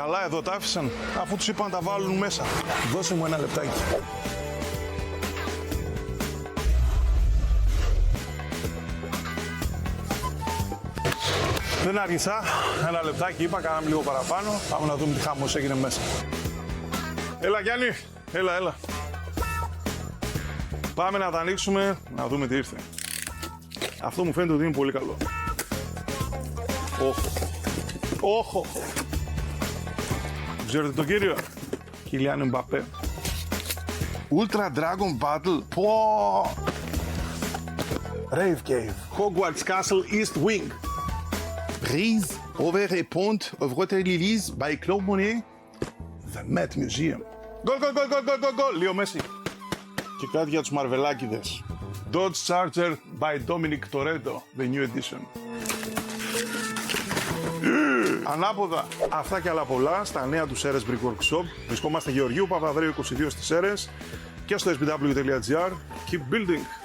Καλά εδώ τα άφησαν, αφού τους είπαν να τα βάλουν μέσα. Δώσε μου ένα λεπτάκι. Δεν άργησα, ένα λεπτάκι είπα, κάναμε λίγο παραπάνω. Πάμε να δούμε τι χαμός έγινε μέσα. Έλα Γιάννη, έλα. Πάμε να τα ανοίξουμε, να δούμε τι ήρθε. Αυτό μου φαίνεται ότι είναι πολύ καλό. Όχο. Ξέρετε τον κύριο, Κιλιάν Εμπαπέ. Ultra Dragon Battle. Πω! Rave Cave. Hogwarts Castle East Wing. Brise over a pond of Rotter Lilies by Claude Monet. The Met Museum. Γκολ. Λίο Μέση. Και κάτι για τους Μαρβελάκηδες. Dodge Charger by Dominic Toretto. The new edition. Ανάποδα. Αυτά και άλλα πολλά στα νέα του Σέρες Brick Workshop. Βρισκόμαστε Γεωργίου Παπαδρέου 22 στις Σέρες και στο sbw.gr. Keep building!